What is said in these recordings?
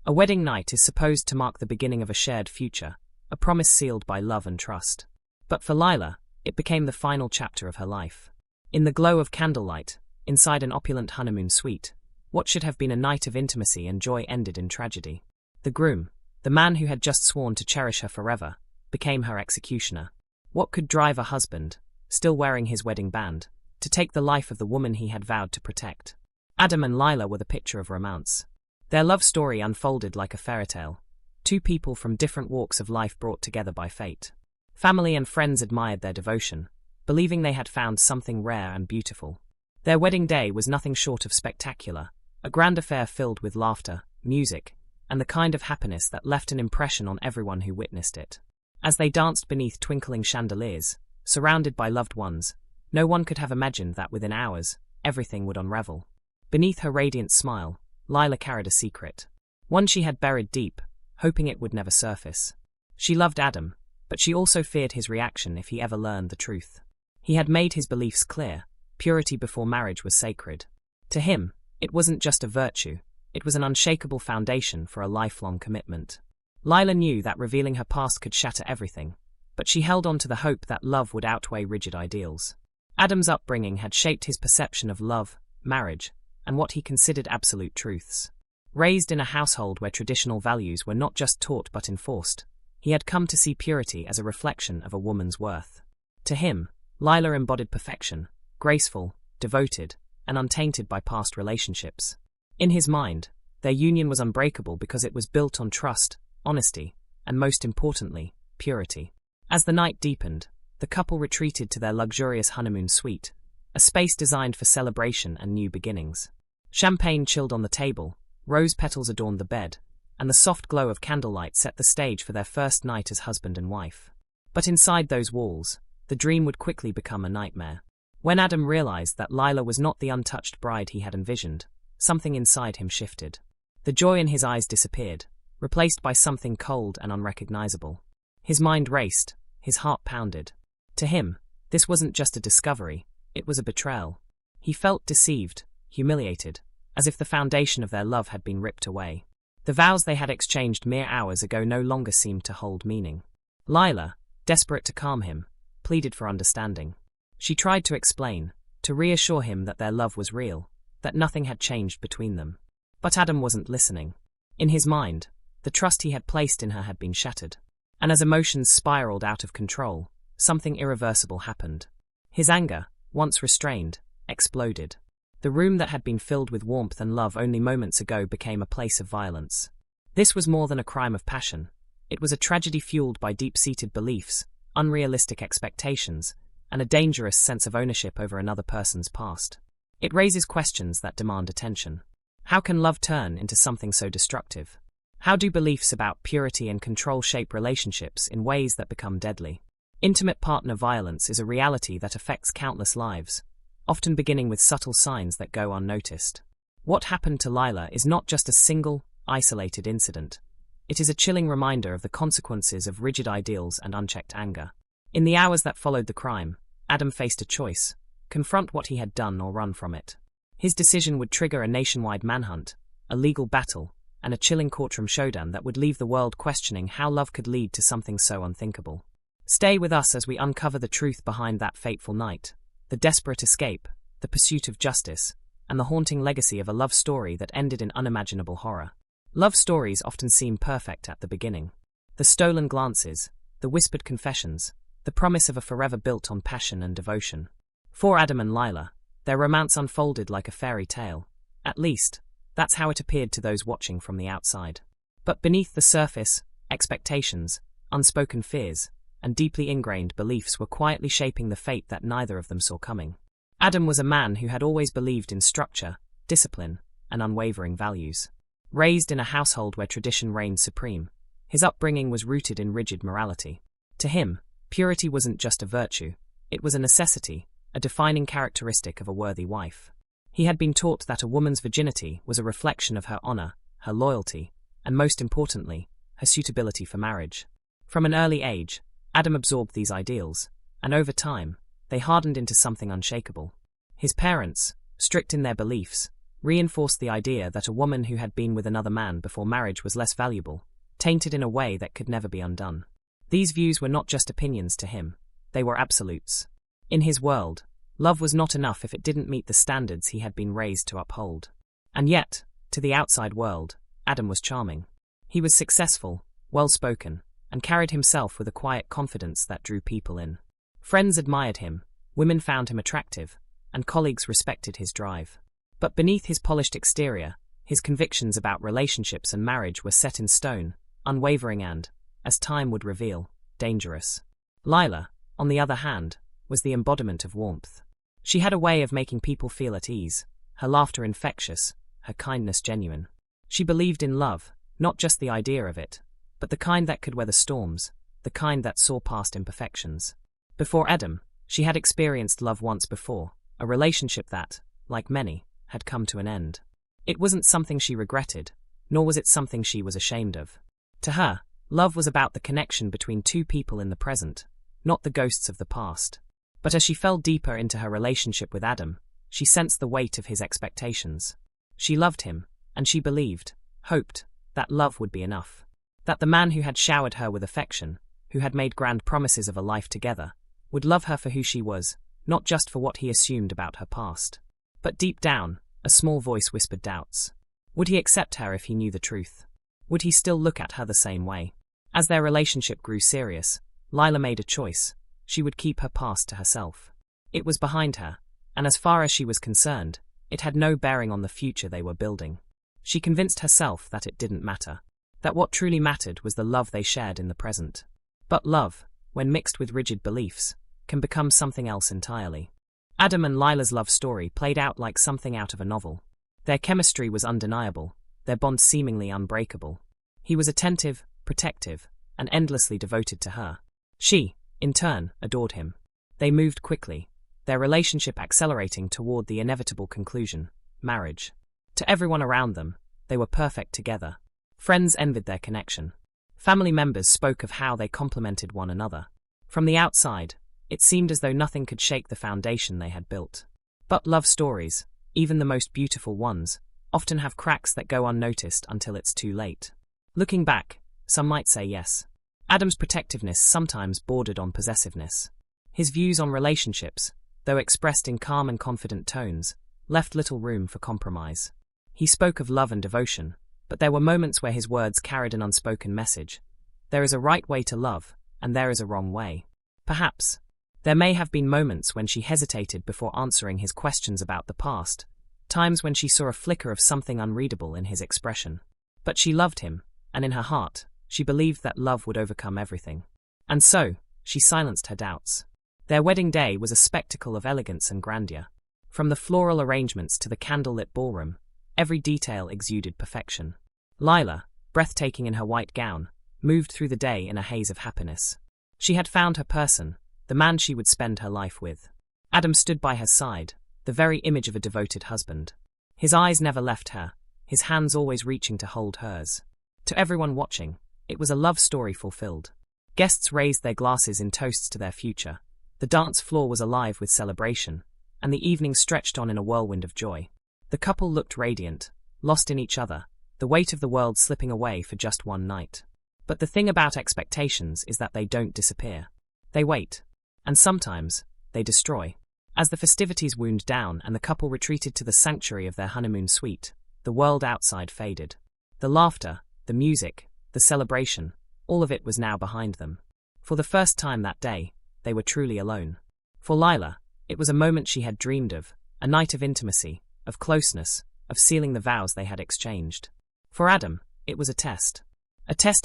A wedding night is supposed to mark the beginning of a shared future, a promise sealed by love and trust. But for Lila, it became the final chapter of her life. In the glow of candlelight, inside an opulent honeymoon suite, what should have been a night of intimacy and joy ended in tragedy. The groom, the man who had just sworn to cherish her forever, became her executioner. What could drive a husband, still wearing his wedding band, to take the life of the woman he had vowed to protect? Adam and Lila were the picture of romance. Their love story unfolded like a fairy tale. Two people from different walks of life brought together by fate. Family and friends admired their devotion, believing they had found something rare and beautiful. Their wedding day was nothing short of spectacular, a grand affair filled with laughter, music, and the kind of happiness that left an impression on everyone who witnessed it. As they danced beneath twinkling chandeliers, surrounded by loved ones, no one could have imagined that within hours, everything would unravel. Beneath her radiant smile, Lila carried a secret. One she had buried deep, hoping it would never surface. She loved Adam, but she also feared his reaction if he ever learned the truth. He had made his beliefs clear: purity before marriage was sacred. To him, it wasn't just a virtue, it was an unshakable foundation for a lifelong commitment. Lila knew that revealing her past could shatter everything, but she held on to the hope that love would outweigh rigid ideals. Adam's upbringing had shaped his perception of love, marriage, and what he considered absolute truths. Raised in a household where traditional values were not just taught but enforced, he had come to see purity as a reflection of a woman's worth. To him, Lila embodied perfection, graceful, devoted, and untainted by past relationships. In his mind, their union was unbreakable because it was built on trust, honesty, and most importantly, purity. As the night deepened, the couple retreated to their luxurious honeymoon suite, a space designed for celebration and new beginnings. Champagne chilled on the table, rose petals adorned the bed, and the soft glow of candlelight set the stage for their first night as husband and wife. But inside those walls, the dream would quickly become a nightmare. When Adam realized that Lila was not the untouched bride he had envisioned, something inside him shifted. The joy in his eyes disappeared, replaced by something cold and unrecognizable. His mind raced, his heart pounded. To him, this wasn't just a discovery, it was a betrayal. He felt deceived, humiliated, as if the foundation of their love had been ripped away. The vows they had exchanged mere hours ago no longer seemed to hold meaning. Lila, desperate to calm him, pleaded for understanding. She tried to explain, to reassure him that their love was real, that nothing had changed between them. But Adam wasn't listening. In his mind, the trust he had placed in her had been shattered. And as emotions spiraled out of control, something irreversible happened. His anger, once restrained, exploded. The room that had been filled with warmth and love only moments ago became a place of violence. This was more than a crime of passion. It was a tragedy fueled by deep-seated beliefs, unrealistic expectations, and a dangerous sense of ownership over another person's past. It raises questions that demand attention. How can love turn into something so destructive? How do beliefs about purity and control shape relationships in ways that become deadly? Intimate partner violence is a reality that affects countless lives, often beginning with subtle signs that go unnoticed. What happened to Lila is not just a single, isolated incident. It is a chilling reminder of the consequences of rigid ideals and unchecked anger. In the hours that followed the crime, Adam faced a choice: confront what he had done or run from it. His decision would trigger a nationwide manhunt, a legal battle, and a chilling courtroom showdown that would leave the world questioning how love could lead to something so unthinkable. Stay with us as we uncover the truth behind that fateful night, the desperate escape, the pursuit of justice, and the haunting legacy of a love story that ended in unimaginable horror. Love stories often seem perfect at the beginning. The stolen glances, the whispered confessions, the promise of a forever built on passion and devotion. For Adam and Lila, their romance unfolded like a fairy tale. At least, that's how it appeared to those watching from the outside. But beneath the surface, expectations, unspoken fears, and deeply ingrained beliefs were quietly shaping the fate that neither of them saw coming. Adam was a man who had always believed in structure, discipline, and unwavering values. Raised in a household where tradition reigned supreme, his upbringing was rooted in rigid morality. To him, purity wasn't just a virtue, it was a necessity, a defining characteristic of a worthy wife. He had been taught that a woman's virginity was a reflection of her honor, her loyalty, and most importantly, her suitability for marriage. From an early age, Adam absorbed these ideals, and over time, they hardened into something unshakable. His parents, strict in their beliefs, reinforced the idea that a woman who had been with another man before marriage was less valuable, tainted in a way that could never be undone. These views were not just opinions to him, they were absolutes. In his world, love was not enough if it didn't meet the standards he had been raised to uphold. And yet, to the outside world, Adam was charming. He was successful, well-spoken, and carried himself with a quiet confidence that drew people in. Friends admired him, women found him attractive, and colleagues respected his drive. But beneath his polished exterior, his convictions about relationships and marriage were set in stone, unwavering and, as time would reveal, dangerous. Lila, on the other hand, was the embodiment of warmth. She had a way of making people feel at ease, her laughter infectious, her kindness genuine. She believed in love, not just the idea of it, but the kind that could weather storms, the kind that saw past imperfections. Before Adam, she had experienced love once before, a relationship that, like many, had come to an end. It wasn't something she regretted, nor was it something she was ashamed of. To her, love was about the connection between two people in the present, not the ghosts of the past. But as she fell deeper into her relationship with Adam, she sensed the weight of his expectations. She loved him, and she believed, hoped, that love would be enough. That the man who had showered her with affection, who had made grand promises of a life together, would love her for who she was, not just for what he assumed about her past. But deep down, a small voice whispered doubts. Would he accept her if he knew the truth? Would he still look at her the same way? As their relationship grew serious, Lila made a choice. She would keep her past to herself. It was behind her, and as far as she was concerned, it had no bearing on the future they were building. She convinced herself that it didn't matter, that what truly mattered was the love they shared in the present. But love, when mixed with rigid beliefs, can become something else entirely. Adam and Lila's love story played out like something out of a novel. Their chemistry was undeniable, their bond seemingly unbreakable. He was attentive, protective, and endlessly devoted to her. She, in turn, adored him. They moved quickly, their relationship accelerating toward the inevitable conclusion, marriage. To everyone around them, they were perfect together. Friends envied their connection. Family members spoke of how they complemented one another. From the outside, it seemed as though nothing could shake the foundation they had built. But love stories, even the most beautiful ones, often have cracks that go unnoticed until it's too late. Looking back, some might say yes. Adam's protectiveness sometimes bordered on possessiveness. His views on relationships, though expressed in calm and confident tones, left little room for compromise. He spoke of love and devotion, but there were moments where his words carried an unspoken message. There is a right way to love, and there is a wrong way. Perhaps there may have been moments when she hesitated before answering his questions about the past, times when she saw a flicker of something unreadable in his expression. But she loved him, and in her heart, she believed that love would overcome everything. And so, she silenced her doubts. Their wedding day was a spectacle of elegance and grandeur. From the floral arrangements to the candlelit ballroom, every detail exuded perfection. Lila, breathtaking in her white gown, moved through the day in a haze of happiness. She had found her person, the man she would spend her life with. Adam stood by her side, the very image of a devoted husband. His eyes never left her, his hands always reaching to hold hers. To everyone watching, it was a love story fulfilled. Guests raised their glasses in toasts to their future. The dance floor was alive with celebration, and the evening stretched on in a whirlwind of joy. The couple looked radiant, lost in each other, the weight of the world slipping away for just one night. But the thing about expectations is that they don't disappear. They wait. And sometimes, they destroy. As the festivities wound down and the couple retreated to the sanctuary of their honeymoon suite, the world outside faded. The laughter, the music, the celebration, all of it was now behind them. For the first time that day, they were truly alone. For Lila, it was a moment she had dreamed of, a night of intimacy, of closeness, of sealing the vows they had exchanged. For Adam, it was a test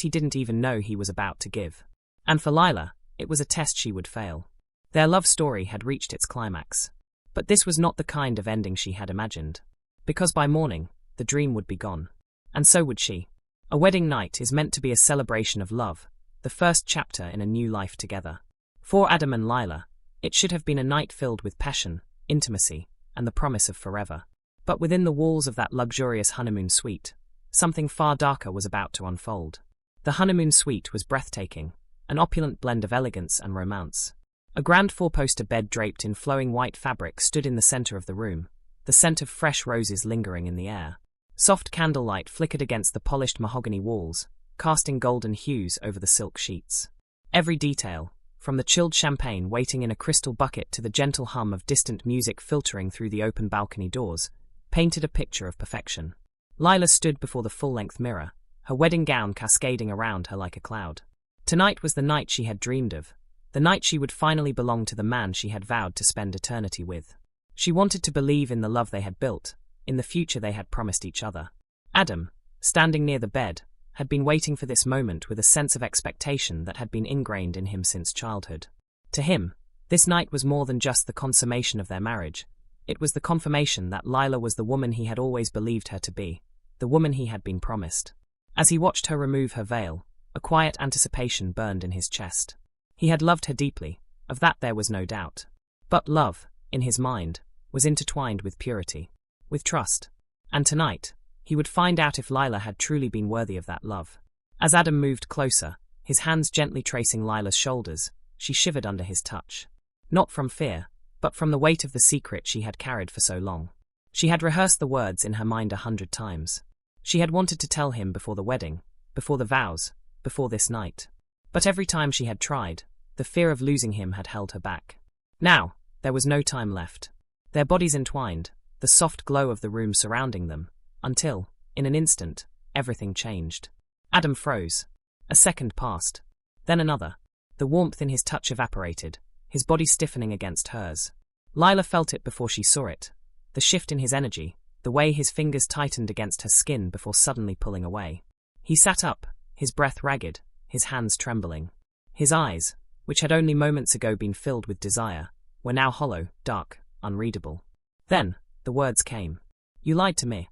he didn't even know he was about to give. And for Lila, it was a test she would fail. Their love story had reached its climax. But this was not the kind of ending she had imagined. Because by morning, the dream would be gone. And so would she. A wedding night is meant to be a celebration of love, the first chapter in a new life together. For Adam and Lila, it should have been a night filled with passion, intimacy, and the promise of forever. But within the walls of that luxurious honeymoon suite, something far darker was about to unfold. The honeymoon suite was breathtaking, an opulent blend of elegance and romance. A grand four-poster bed draped in flowing white fabric stood in the center of the room, the scent of fresh roses lingering in the air. Soft candlelight flickered against the polished mahogany walls, casting golden hues over the silk sheets. Every detail, from the chilled champagne waiting in a crystal bucket to the gentle hum of distant music filtering through the open balcony doors, painted a picture of perfection. Lila stood before the full-length mirror, her wedding gown cascading around her like a cloud. Tonight was the night she had dreamed of, the night she would finally belong to the man she had vowed to spend eternity with. She wanted to believe in the love they had built, in the future they had promised each other. Adam, standing near the bed, had been waiting for this moment with a sense of expectation that had been ingrained in him since childhood. To him, this night was more than just the consummation of their marriage. It was the confirmation that Lila was the woman he had always believed her to be, the woman he had been promised. As he watched her remove her veil, a quiet anticipation burned in his chest. He had loved her deeply, of that there was no doubt. But love, in his mind, was intertwined with purity, with trust. And tonight, he would find out if Lila had truly been worthy of that love. As Adam moved closer, his hands gently tracing Lila's shoulders, she shivered under his touch. Not from fear, but from the weight of the secret she had carried for so long. She had rehearsed the words in her mind 100 times. She had wanted to tell him before the wedding, before the vows, before this night. But every time she had tried, the fear of losing him had held her back. Now, there was no time left. Their bodies entwined, the soft glow of the room surrounding them, until, in an instant, everything changed. Adam froze. A second passed. Then another. The warmth in his touch evaporated, his body stiffening against hers. Lila felt it before she saw it. The shift in his energy, the way his fingers tightened against her skin before suddenly pulling away. He sat up, his breath ragged, his hands trembling. His eyes, which had only moments ago been filled with desire, were now hollow, dark, unreadable. Then, the words came. "You lied to me."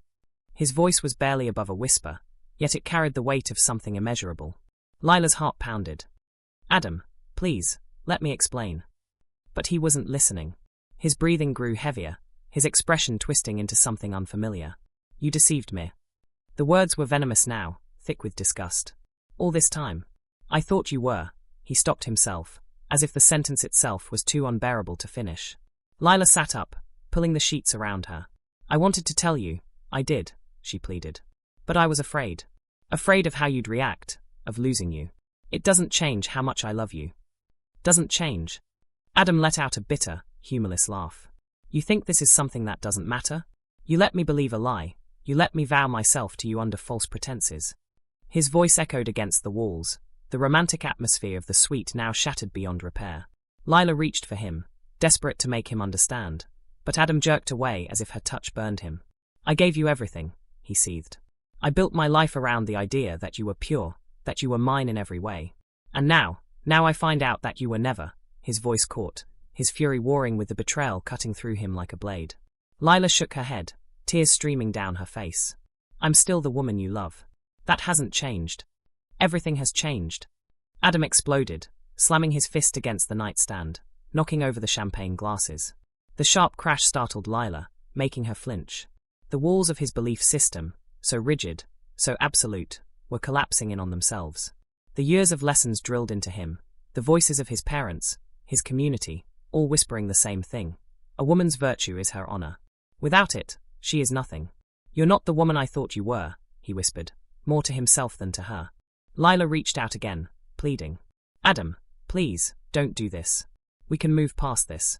His voice was barely above a whisper, yet it carried the weight of something immeasurable. Lila's heart pounded. "Adam, please, let me explain." But he wasn't listening. His breathing grew heavier, his expression twisting into something unfamiliar. "You deceived me." The words were venomous now, thick with disgust. "All this time. I thought you were." He stopped himself, as if the sentence itself was too unbearable to finish. Lila sat up, pulling the sheets around her. "I wanted to tell you, I did," she pleaded. "But I was afraid. Afraid of how you'd react, of losing you. It doesn't change how much I love you." "Doesn't change?" Adam let out a bitter, humorless laugh. "You think this is something that doesn't matter? You let me believe a lie. You let me vow myself to you under false pretenses." His voice echoed against the walls, the romantic atmosphere of the suite now shattered beyond repair. Lila reached for him, desperate to make him understand, but Adam jerked away as if her touch burned him. "I gave you everything," he seethed. "I built my life around the idea that you were pure, that you were mine in every way. And now I find out that you were never." His voice caught, his fury warring with the betrayal cutting through him like a blade. Lila shook her head, tears streaming down her face. "I'm still the woman you love. That hasn't changed. Everything has changed." Adam exploded, slamming his fist against the nightstand, knocking over the champagne glasses. The sharp crash startled Lila, making her flinch. The walls of his belief system, so rigid, so absolute, were collapsing in on themselves. The years of lessons drilled into him, the voices of his parents, his community, all whispering the same thing. A woman's virtue is her honor. Without it, she is nothing. "You're not the woman I thought you were," he whispered, more to himself than to her. Lila reached out again, pleading. "Adam, please, don't do this. We can move past this."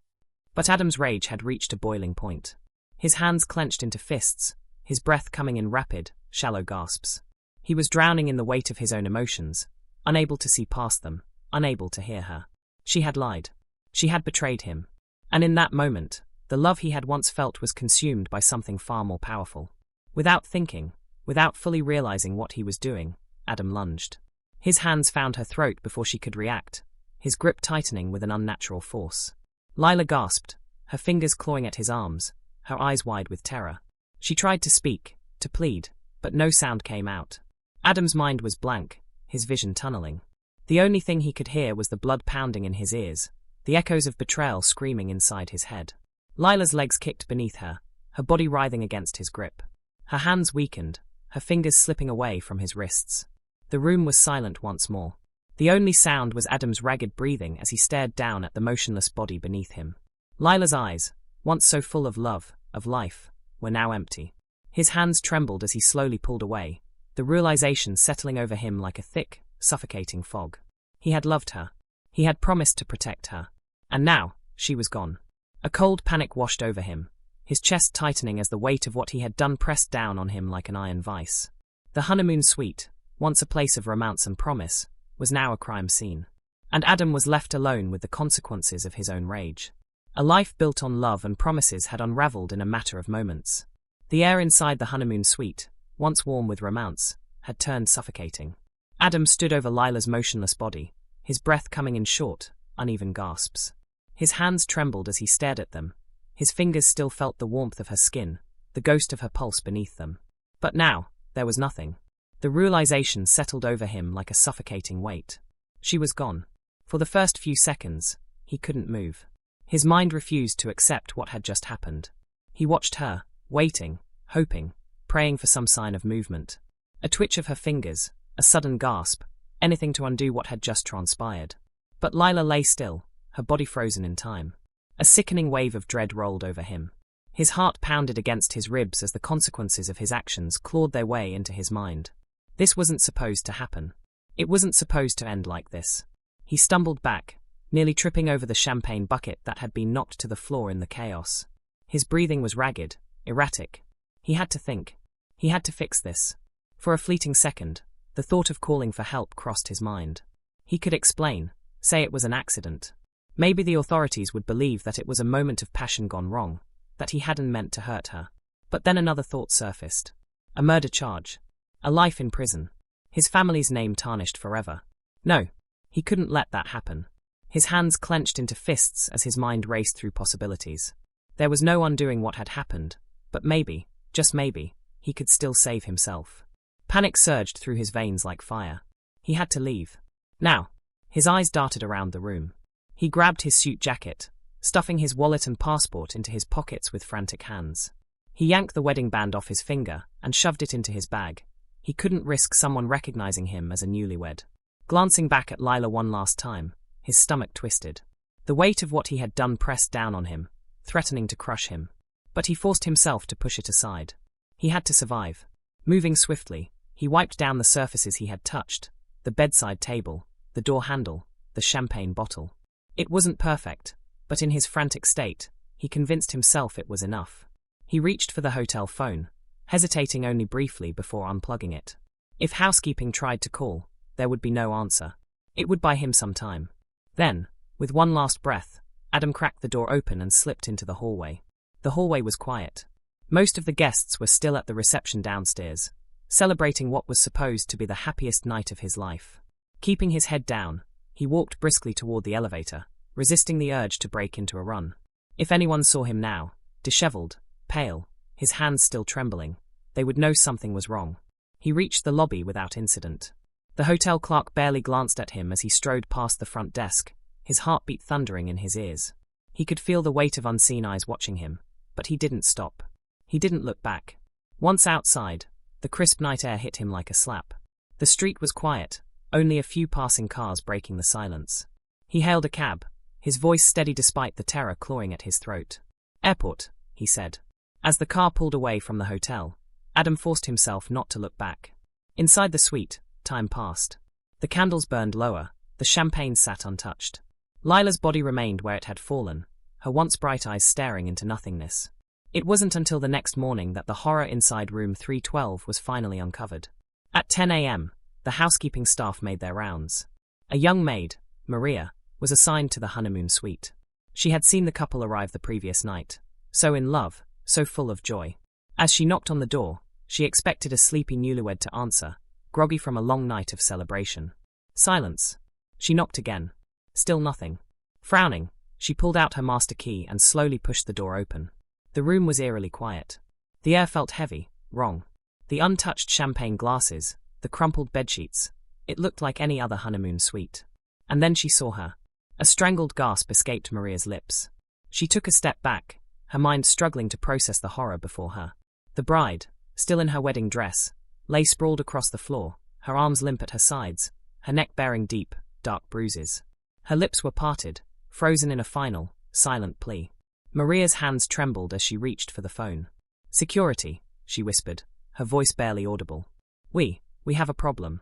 But Adam's rage had reached a boiling point. His hands clenched into fists, his breath coming in rapid, shallow gasps. He was drowning in the weight of his own emotions, unable to see past them, unable to hear her. She had lied. She had betrayed him. And in that moment, the love he had once felt was consumed by something far more powerful. Without thinking, without fully realizing what he was doing, Adam lunged. His hands found her throat before she could react, his grip tightening with an unnatural force. Lila gasped, her fingers clawing at his arms, her eyes wide with terror. She tried to speak, to plead, but no sound came out. Adam's mind was blank, his vision tunneling. The only thing he could hear was the blood pounding in his ears, the echoes of betrayal screaming inside his head. Lila's legs kicked beneath her, her body writhing against his grip. Her hands weakened, her fingers slipping away from his wrists. The room was silent once more. The only sound was Adam's ragged breathing as he stared down at the motionless body beneath him. Lila's eyes, once so full of love, of life, were now empty. His hands trembled as he slowly pulled away, the realization settling over him like a thick, suffocating fog. He had loved her. He had promised to protect her. And now, she was gone. A cold panic washed over him, his chest tightening as the weight of what he had done pressed down on him like an iron vice. The honeymoon suite, once a place of romance and promise, was now a crime scene. And Adam was left alone with the consequences of his own rage. A life built on love and promises had unraveled in a matter of moments. The air inside the honeymoon suite, once warm with romance, had turned suffocating. Adam stood over Lila's motionless body, his breath coming in short, uneven gasps. His hands trembled as he stared at them. His fingers still felt the warmth of her skin, the ghost of her pulse beneath them. But now, there was nothing. The realization settled over him like a suffocating weight. She was gone. For the first few seconds, he couldn't move. His mind refused to accept what had just happened. He watched her, waiting, hoping, praying for some sign of movement. A twitch of her fingers, a sudden gasp, anything to undo what had just transpired. But Lila lay still, her body frozen in time. A sickening wave of dread rolled over him. His heart pounded against his ribs as the consequences of his actions clawed their way into his mind. This wasn't supposed to happen. It wasn't supposed to end like this. He stumbled back, nearly tripping over the champagne bucket that had been knocked to the floor in the chaos. His breathing was ragged, erratic. He had to think. He had to fix this. For a fleeting second, the thought of calling for help crossed his mind. He could explain, say it was an accident. Maybe the authorities would believe that it was a moment of passion gone wrong, that he hadn't meant to hurt her. But then another thought surfaced. A murder charge. A life in prison. His family's name tarnished forever. No, he couldn't let that happen. His hands clenched into fists as his mind raced through possibilities. There was no undoing what had happened, but maybe, just maybe, he could still save himself. Panic surged through his veins like fire. He had to leave. Now. His eyes darted around the room. He grabbed his suit jacket, stuffing his wallet and passport into his pockets with frantic hands. He yanked the wedding band off his finger and shoved it into his bag. He couldn't risk someone recognizing him as a newlywed. Glancing back at Lila one last time, his stomach twisted. The weight of what he had done pressed down on him, threatening to crush him. But he forced himself to push it aside. He had to survive. Moving swiftly, he wiped down the surfaces he had touched, the bedside table, the door handle, the champagne bottle. It wasn't perfect, but in his frantic state, he convinced himself it was enough. He reached for the hotel phone, hesitating only briefly before unplugging it. If housekeeping tried to call, there would be no answer. It would buy him some time. Then, with one last breath, Adam cracked the door open and slipped into the hallway. The hallway was quiet. Most of the guests were still at the reception downstairs, celebrating what was supposed to be the happiest night of his life. Keeping his head down, he walked briskly toward the elevator, resisting the urge to break into a run. If anyone saw him now, disheveled, pale, his hands still trembling, they would know something was wrong. He reached the lobby without incident. The hotel clerk barely glanced at him as he strode past the front desk, his heartbeat thundering in his ears. He could feel the weight of unseen eyes watching him, but he didn't stop. He didn't look back. Once outside, the crisp night air hit him like a slap. The street was quiet, only a few passing cars breaking the silence. He hailed a cab, his voice steady despite the terror clawing at his throat. "Airport," he said. As the car pulled away from the hotel, Adam forced himself not to look back. Inside the suite, time passed. The candles burned lower, the champagne sat untouched. Lila's body remained where it had fallen, her once bright eyes staring into nothingness. It wasn't until the next morning that the horror inside room 312 was finally uncovered. At 10 a.m., the housekeeping staff made their rounds. A young maid, Maria, was assigned to the honeymoon suite. She had seen the couple arrive the previous night, so in love, so full of joy. As she knocked on the door, she expected a sleepy newlywed to answer, groggy from a long night of celebration. Silence. She knocked again. Still nothing. Frowning, she pulled out her master key and slowly pushed the door open. The room was eerily quiet. The air felt heavy, wrong. The untouched champagne glasses, the crumpled bedsheets, it looked like any other honeymoon suite. And then she saw her. A strangled gasp escaped Maria's lips. She took a step back, her mind struggling to process the horror before her. The bride, still in her wedding dress, lay sprawled across the floor, her arms limp at her sides, her neck bearing deep, dark bruises. Her lips were parted, frozen in a final, silent plea. Maria's hands trembled as she reached for the phone. "Security," she whispered, her voice barely audible. We have a problem."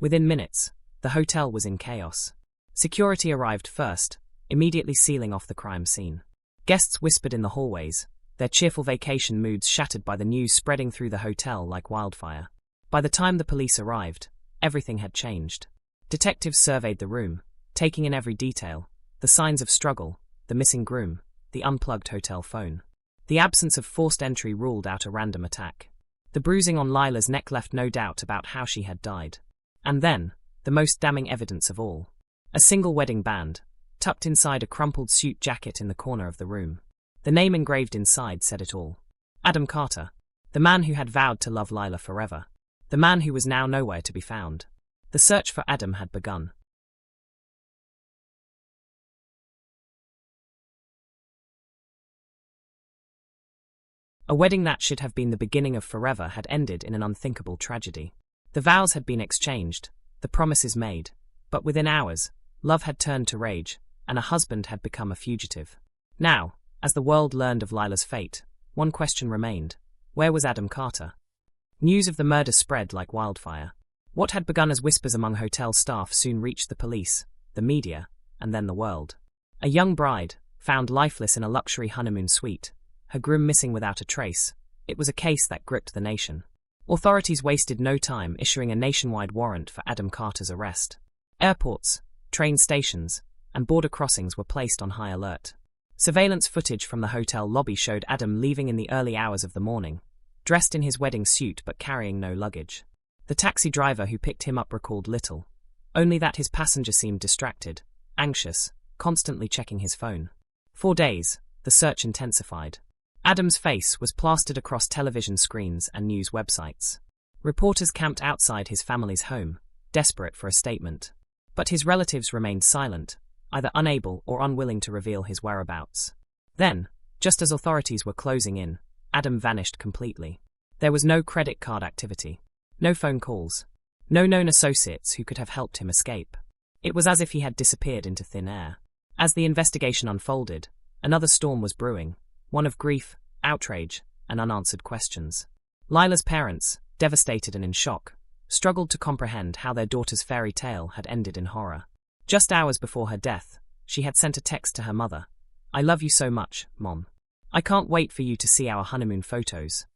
Within minutes, the hotel was in chaos. Security arrived first, immediately sealing off the crime scene. Guests whispered in the hallways, their cheerful vacation moods shattered by the news spreading through the hotel like wildfire. By the time the police arrived, everything had changed. Detectives surveyed the room, taking in every detail: the signs of struggle, the missing groom, the unplugged hotel phone. The absence of forced entry ruled out a random attack. The bruising on Lila's neck left no doubt about how she had died. And then, the most damning evidence of all: a single wedding band, tucked inside a crumpled suit jacket in the corner of the room. The name engraved inside said it all. Adam Carter, the man who had vowed to love Lila forever. The man who was now nowhere to be found. The search for Adam had begun. A wedding that should have been the beginning of forever had ended in an unthinkable tragedy. The vows had been exchanged, the promises made, but within hours, love had turned to rage, and a husband had become a fugitive. Now, as the world learned of Lila's fate, one question remained: where was Adam Carter? News of the murder spread like wildfire. What had begun as whispers among hotel staff soon reached the police, the media, and then the world. A young bride, found lifeless in a luxury honeymoon suite, her groom missing without a trace. It was a case that gripped the nation. Authorities wasted no time issuing a nationwide warrant for Adam Carter's arrest. Airports, train stations, and border crossings were placed on high alert. Surveillance footage from the hotel lobby showed Adam leaving in the early hours of the morning, dressed in his wedding suit but carrying no luggage. The taxi driver who picked him up recalled little, only that his passenger seemed distracted, anxious, constantly checking his phone. For days, the search intensified. Adam's face was plastered across television screens and news websites. Reporters camped outside his family's home, desperate for a statement. But his relatives remained silent, either unable or unwilling to reveal his whereabouts. Then, just as authorities were closing in, Adam vanished completely. There was no credit card activity, no phone calls, no known associates who could have helped him escape. It was as if he had disappeared into thin air. As the investigation unfolded, another storm was brewing, one of grief, outrage, and unanswered questions. Lila's parents, devastated and in shock, struggled to comprehend how their daughter's fairy tale had ended in horror. Just hours before her death, she had sent a text to her mother: "I love you so much, Mom. I can't wait for you to see our honeymoon photos."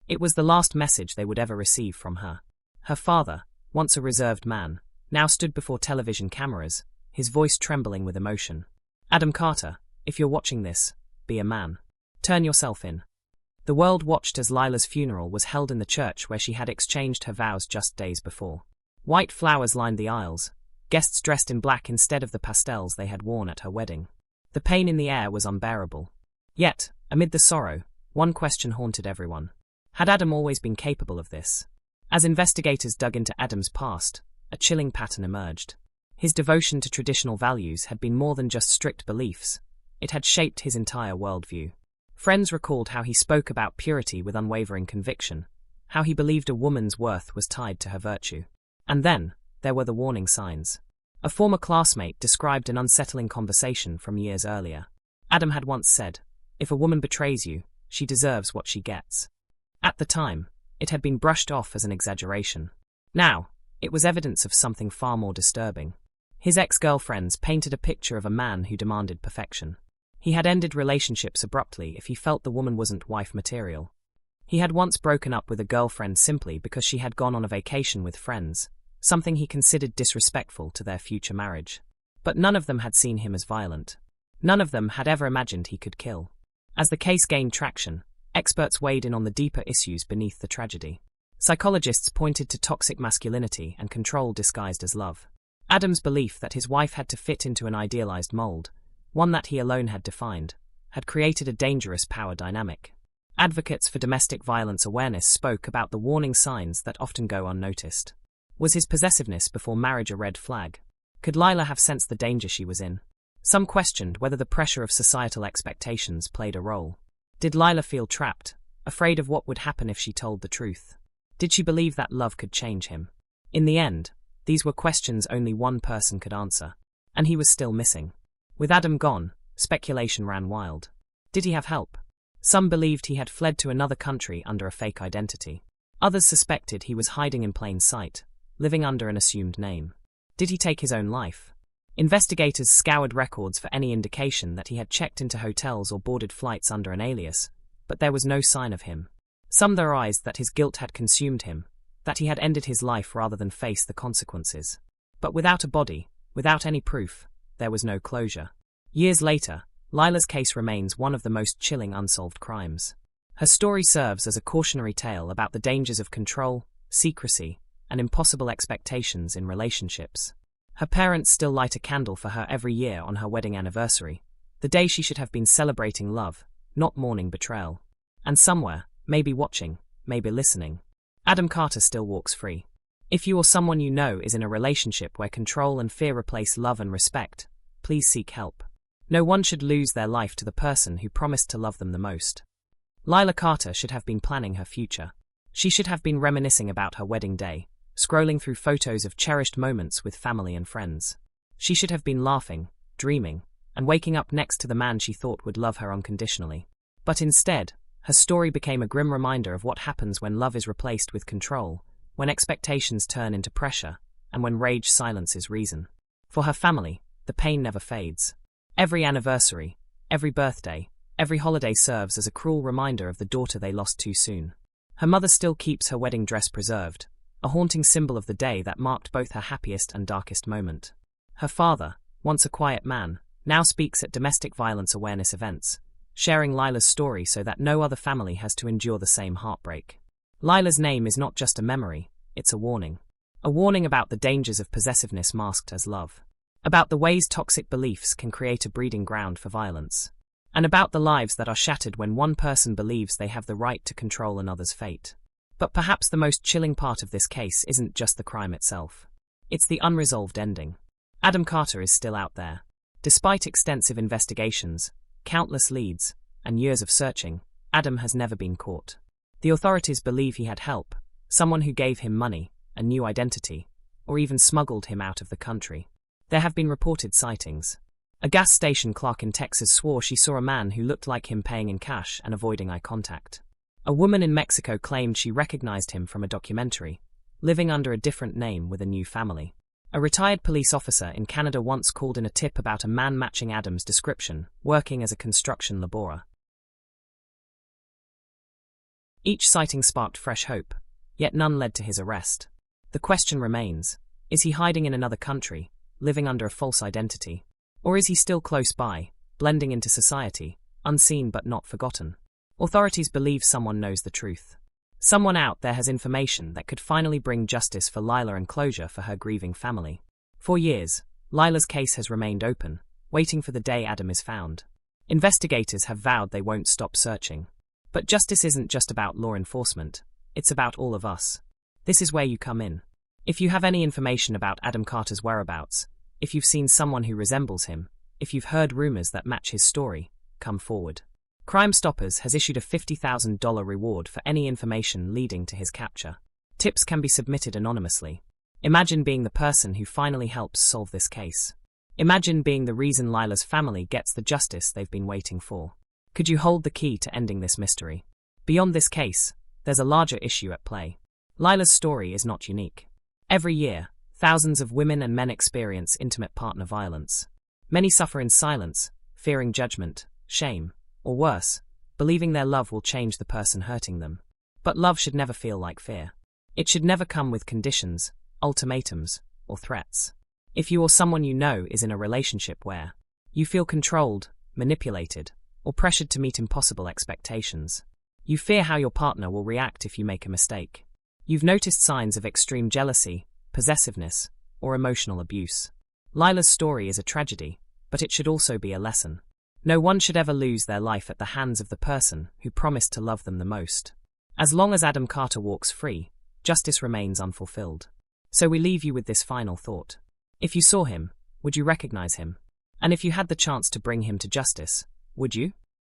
It was the last message they would ever receive from her. Her father, once a reserved man, now stood before television cameras, his voice trembling with emotion. "Adam Carter, if you're watching this, be a man. Turn yourself in." The world watched as Lila's funeral was held in the church where she had exchanged her vows just days before. White flowers lined the aisles, guests dressed in black instead of the pastels they had worn at her wedding. The pain in the air was unbearable. Yet, amid the sorrow, one question haunted everyone. Had Adam always been capable of this? As investigators dug into Adam's past, a chilling pattern emerged. His devotion to traditional values had been more than just strict beliefs. It had shaped his entire worldview. Friends recalled how he spoke about purity with unwavering conviction, how he believed a woman's worth was tied to her virtue. And then, there were the warning signs. A former classmate described an unsettling conversation from years earlier. Adam had once said, "If a woman betrays you, she deserves what she gets." At the time, it had been brushed off as an exaggeration. Now, it was evidence of something far more disturbing. His ex-girlfriends painted a picture of a man who demanded perfection. He had ended relationships abruptly if he felt the woman wasn't wife material. He had once broken up with a girlfriend simply because she had gone on a vacation with friends, something he considered disrespectful to their future marriage. But none of them had seen him as violent. None of them had ever imagined he could kill. As the case gained traction, experts weighed in on the deeper issues beneath the tragedy. Psychologists pointed to toxic masculinity and control disguised as love. Adam's belief that his wife had to fit into an idealized mold, one that he alone had defined, had created a dangerous power dynamic. Advocates for domestic violence awareness spoke about the warning signs that often go unnoticed. Was his possessiveness before marriage a red flag? Could Lila have sensed the danger she was in? Some questioned whether the pressure of societal expectations played a role. Did Lila feel trapped, afraid of what would happen if she told the truth? Did she believe that love could change him? In the end, these were questions only one person could answer. And he was still missing. With Adam gone, speculation ran wild. Did he have help? Some believed he had fled to another country under a fake identity. Others suspected he was hiding in plain sight, living under an assumed name. Did he take his own life? Investigators scoured records for any indication that he had checked into hotels or boarded flights under an alias, but there was no sign of him. Some theorized that his guilt had consumed him, that he had ended his life rather than face the consequences. But without a body, without any proof, there was no closure. Years later, Lila's case remains one of the most chilling unsolved crimes. Her story serves as a cautionary tale about the dangers of control, secrecy, and impossible expectations in relationships. Her parents still light a candle for her every year on her wedding anniversary, the day she should have been celebrating love, not mourning betrayal. And somewhere, maybe watching, maybe listening, Adam Carter still walks free. If you or someone you know is in a relationship where control and fear replace love and respect, please seek help. No one should lose their life to the person who promised to love them the most. Lila Carter should have been planning her future. She should have been reminiscing about her wedding day, scrolling through photos of cherished moments with family and friends. She should have been laughing, dreaming, and waking up next to the man she thought would love her unconditionally. But instead, her story became a grim reminder of what happens when love is replaced with control, when expectations turn into pressure, and when rage silences reason. For her family, the pain never fades. Every anniversary, every birthday, every holiday serves as a cruel reminder of the daughter they lost too soon. Her mother still keeps her wedding dress preserved, a haunting symbol of the day that marked both her happiest and darkest moment. Her father, once a quiet man, now speaks at domestic violence awareness events, sharing Lila's story so that no other family has to endure the same heartbreak. Lila's name is not just a memory, it's a warning. A warning about the dangers of possessiveness masked as love. About the ways toxic beliefs can create a breeding ground for violence. And about the lives that are shattered when one person believes they have the right to control another's fate. But perhaps the most chilling part of this case isn't just the crime itself. It's the unresolved ending. Adam Carter is still out there. Despite extensive investigations, countless leads, and years of searching, Adam has never been caught. The authorities believe he had help, someone who gave him money, a new identity, or even smuggled him out of the country. There have been reported sightings. A gas station clerk in Texas swore she saw a man who looked like him paying in cash and avoiding eye contact. A woman in Mexico claimed she recognized him from a documentary, living under a different name with a new family. A retired police officer in Canada once called in a tip about a man matching Adam's description, working as a construction laborer. Each sighting sparked fresh hope, yet none led to his arrest. The question remains, is he hiding in another country, living under a false identity? Or is he still close by, blending into society, unseen but not forgotten? Authorities believe someone knows the truth. Someone out there has information that could finally bring justice for Lila and closure for her grieving family. For years, Lila's case has remained open, waiting for the day Adam is found. Investigators have vowed they won't stop searching. But justice isn't just about law enforcement, it's about all of us. This is where you come in. If you have any information about Adam Carter's whereabouts, if you've seen someone who resembles him, if you've heard rumors that match his story, come forward. Crime Stoppers has issued a $50,000 reward for any information leading to his capture. Tips can be submitted anonymously. Imagine being the person who finally helps solve this case. Imagine being the reason Lila's family gets the justice they've been waiting for. Could you hold the key to ending this mystery? Beyond this case, there's a larger issue at play. Lila's story is not unique. Every year, thousands of women and men experience intimate partner violence. Many suffer in silence, fearing judgment, shame, or worse, believing their love will change the person hurting them. But love should never feel like fear. It should never come with conditions, ultimatums, or threats. If you or someone you know is in a relationship where you feel controlled, manipulated, or pressured to meet impossible expectations, you fear how your partner will react if you make a mistake. You've noticed signs of extreme jealousy, possessiveness, or emotional abuse. Lila's story is a tragedy, but it should also be a lesson. No one should ever lose their life at the hands of the person who promised to love them the most. As long as Adam Carter walks free, justice remains unfulfilled. So we leave you with this final thought. If you saw him, would you recognize him? And if you had the chance to bring him to justice, would you?